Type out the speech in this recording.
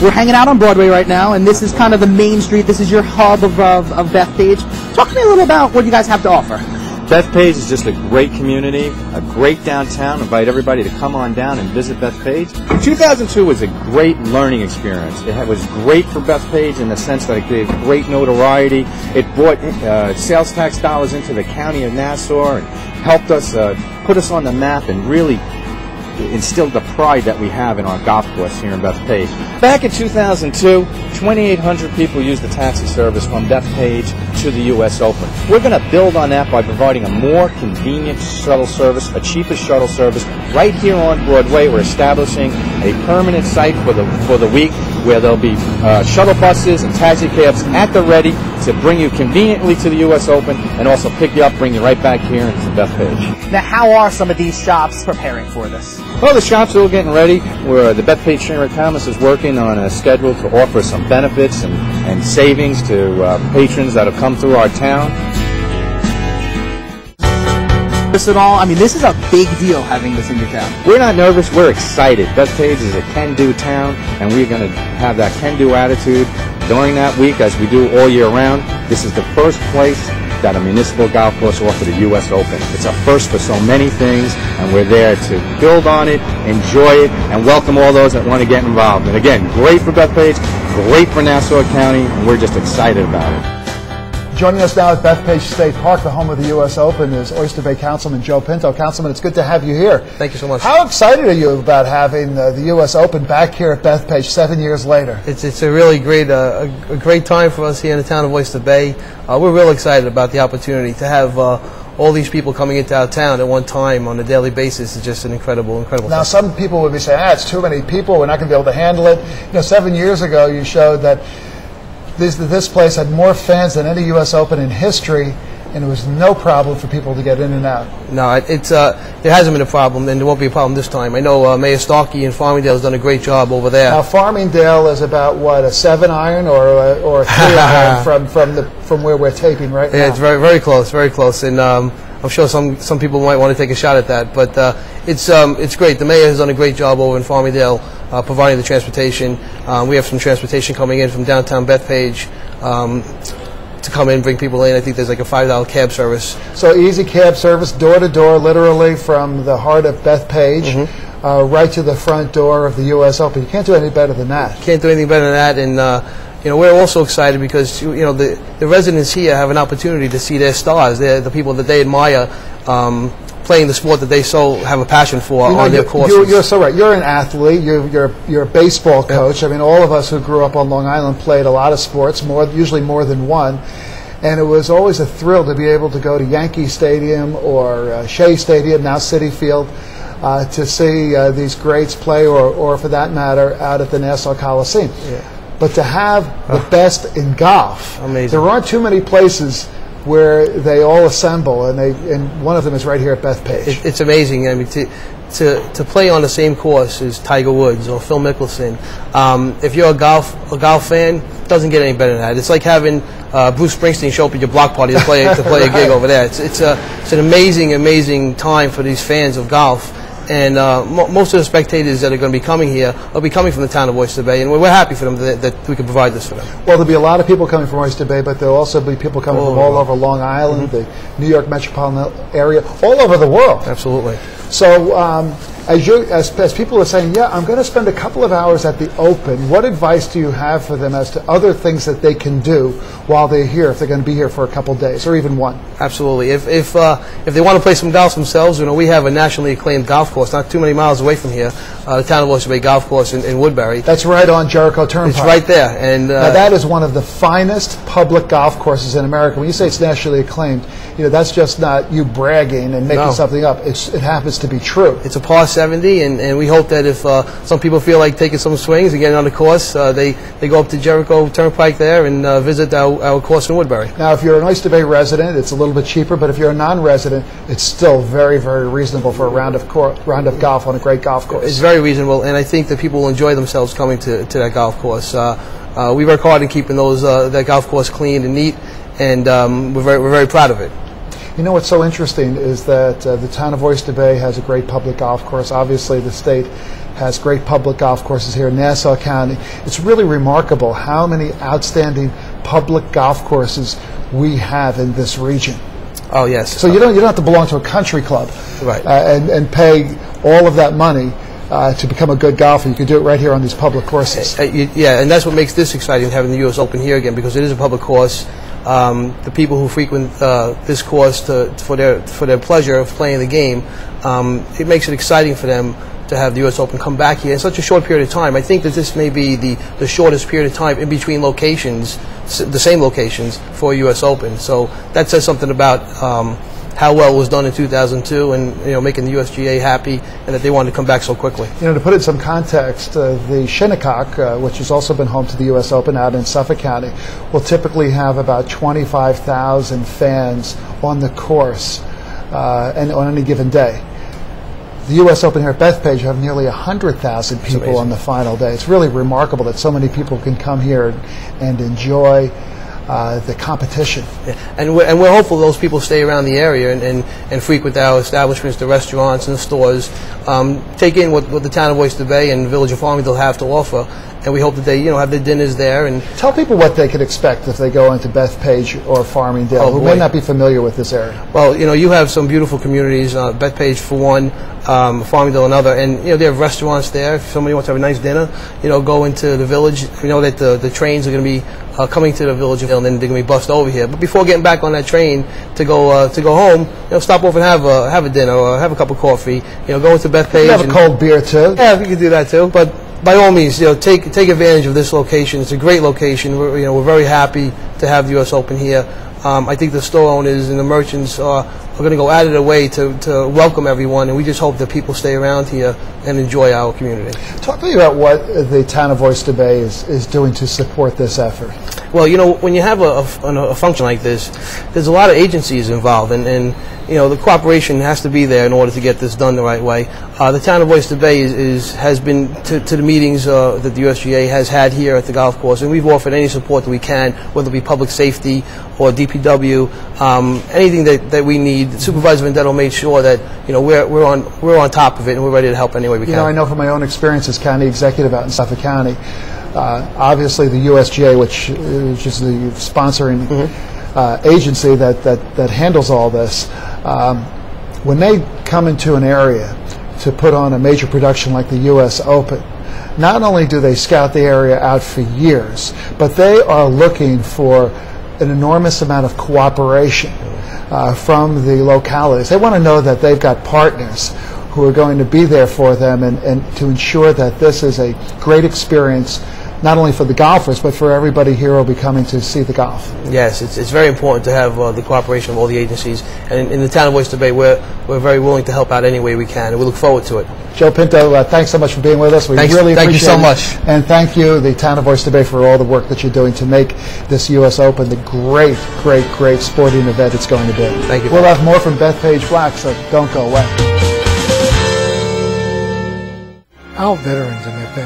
We're hanging out on Broadway right now, and this is kind of the main street. This is your hub of Bethpage. Talk to me a little about what you guys have to offer. Bethpage is just a great community, a great downtown. Invite everybody to come on down and visit Bethpage. 2002 was a great learning experience. It was great for Bethpage in the sense that it gave great notoriety. It brought sales tax dollars into the county of Nassau and helped us put us on the map and really instilled the pride that we have in our golf course here in Bethpage. Back in 2002, 2,800 people used the taxi service from Bethpage to the U.S. Open. We're going to build on that by providing a more convenient shuttle service, a cheaper shuttle service. Right here on Broadway, we're establishing a permanent site for the week where there'll be shuttle buses and taxi cabs at the ready to bring you conveniently to the U.S. Open and also pick you up, bring you right back here into Bethpage. Now, how are some of these shops preparing for this? Well, the shops are all getting ready. The Bethpage Chamber of Commerce is working on a schedule to offer some benefits and savings to patrons that have come through our town. This at all? I mean, this is a big deal having this in your town. We're not nervous. We're excited. Bethpage is a can-do town, and we're going to have that can-do attitude during that week as we do all year round. This is the first place that a municipal golf course offered a U.S. Open. It's a first for so many things, and we're there to build on it, enjoy it, and welcome all those that want to get involved. And again, great for Bethpage, great for Nassau County, and we're just excited about it. Joining us now at Bethpage State Park, the home of the U.S. Open, is Oyster Bay Councilman Joe Pinto. Councilman, it's good to have you here. Thank you so much. How excited are you about having the U.S. Open back here at Bethpage 7 years later? It's a really great a great time for us here in the town of Oyster Bay. We're real excited about the opportunity to have all these people coming into our town at one time on a daily basis. Is just an incredible Now, some people would be saying, it's too many people, we're not going to be able to handle it. You know, 7 years ago you showed that this place had more fans than any U.S. Open in history, and it was no problem for people to get in and out. No, it hasn't been a problem, and there won't be a problem this time. I know Mayor Starkey in Farmingdale has done a great job over there. Now, Farmingdale is about, what, a 7-iron or a 3-iron from where we're taping right now? Yeah, it's very, very close, and I'm sure some people might want to take a shot at that, but it's great. The mayor has done a great job over in Farmingdale providing the transportation. We have some transportation coming in from downtown Bethpage to come in and bring people in. I think there's like a $5 cab service. So easy cab service, door to door, literally from the heart of Bethpage, right to the front door of the U.S. Open. You can't do any better than that. Can't do anything better than that, and you know, we're also excited because the residents here have an opportunity to see their stars. They're the people that they admire playing the sport that they so have a passion for on their courses. You're so right. You're an athlete. You're a baseball coach. I mean, all of us who grew up on Long Island played a lot of sports, usually more than one. And it was always a thrill to be able to go to Yankee Stadium or Shea Stadium, now Citi Field, to see these greats play, or for that matter, out at the Nassau Coliseum. Yeah. But to have the best in golf, amazing. There aren't too many places where they all assemble, and one of them is right here at Bethpage. It's amazing. I mean, to play on the same course as Tiger Woods or Phil Mickelson, if you're a golf fan, it doesn't get any better than that. It's like having Bruce Springsteen show up at your block party to play a gig over there. It's an amazing time for these fans of golf. And most of the spectators that are going to be coming here will be coming from the town of Oyster Bay, and we're happy for them that we can provide this for them. Well, there'll be a lot of people coming from Oyster Bay, but there'll also be people coming from all over Long Island, the New York metropolitan area, all over the world. Absolutely. So as people are saying, yeah, I'm going to spend a couple of hours at the Open, what advice do you have for them as to other things that they can do while they're here, if they're going to be here for a couple of days, or even one? Absolutely. If they want to play some golf themselves, we have a nationally acclaimed golf course not too many miles away from here, the town of Oyster Bay Golf Course in Woodbury. That's right on Jericho Turnpike. It's right there. And now that is one of the finest public golf courses in America. When you say it's nationally acclaimed, that's just not you bragging and making something up. It happens to be true. It's a par 70, and we hope that if some people feel like taking some swings and getting on the course, they go up to Jericho Turnpike there and visit our course in Woodbury. Now, if you're an Oyster Bay resident, it's a little bit cheaper, but if you're a non-resident, it's still very, very reasonable for a round of golf on a great golf course. It's very reasonable, and I think that people will enjoy themselves coming to that golf course. We work hard in keeping that golf course clean and neat, and we're very proud of it. You know what's so interesting is that the town of Oyster Bay has a great public golf course. Obviously, the state has great public golf courses here in Nassau County. It's really remarkable how many outstanding public golf courses we have in this region. Oh, yes. So you don't have to belong to a country club, right, and pay all of that money to become a good golfer. You can do it right here on these public courses. Yeah, and that's what makes this exciting, having the U.S. Open here again, because it is a public course. The people who frequent this course for their pleasure of playing the game, it makes it exciting for them to have the U.S. Open come back here in such a short period of time. I think that this may be the shortest period of time in between locations, the same locations, for a U.S. Open. So that says something about how well it was done in 2002, and making the USGA happy, and that they wanted to come back so quickly. To put it in some context, the Shinnecock, which has also been home to the U.S. Open out in Suffolk County, will typically have about 25,000 fans on the course and on any given day. The U.S. Open here at Bethpage have nearly 100,000 people on the final day. It's really remarkable that so many people can come here and enjoy the competition. Yeah. And we're hopeful those people stay around the area and frequent our establishments, the restaurants and the stores, take in what the town of Oyster Bay and Village of Farmingdale have to offer, and we hope that they have their dinners there. And tell people what they could expect if they go into Bethpage or Farmingdale, who may not be familiar with this area. Well, you have some beautiful communities, Bethpage for one, Farmingdale another, and they have restaurants there. If somebody wants to have a nice dinner, go into the village. We know that the trains are going to be coming to the village, and then they're going to be bussed over here. But before getting back on that train to go home, stop off and have a dinner or have a cup of coffee. Go into Bethpage. You have a cold beer too. Yeah, we can do that too. But by all means, take advantage of this location. It's a great location. We're very happy to have the U.S. Open here. I think the store owners and the merchants are going to go out of their way to welcome everyone, and we just hope that people stay around here and enjoy our community. Talk to me about what the town of Oyster Bay is doing to support this effort. Well, when you have a function like this, there's a lot of agencies involved, and the cooperation has to be there in order to get this done the right way. The town of Oyster Bay has been to the meetings that the USGA has had here at the golf course, and we've offered any support that we can, whether it be public safety or DPW, anything that we need. Supervisor Vendetto made sure that we're on top of it, and we're ready to help any way we can. I know from my own experience as county executive out in Suffolk County, obviously the USGA, which is the sponsoring agency that handles all this, when they come into an area to put on a major production like the U.S. Open, not only do they scout the area out for years, but they are looking for an enormous amount of cooperation from the localities. They want to know that they've got partners who are going to be there for them and to ensure that this is a great experience, not only for the golfers, but for everybody here who will be coming to see the golf. Yes, it's very important to have the cooperation of all the agencies. And in the town of Oyster Bay, we're very willing to help out any way we can, and we look forward to it. Joe Pinto, thanks so much for being with us. We really appreciate it. Thank you so much. And thank you, the town of Oyster Bay, for all the work that you're doing to make this U.S. Open the great, great, great sporting event it's going to be. Thank you. We'll have more from Bethpage Black, so don't go away. Our veterans and their families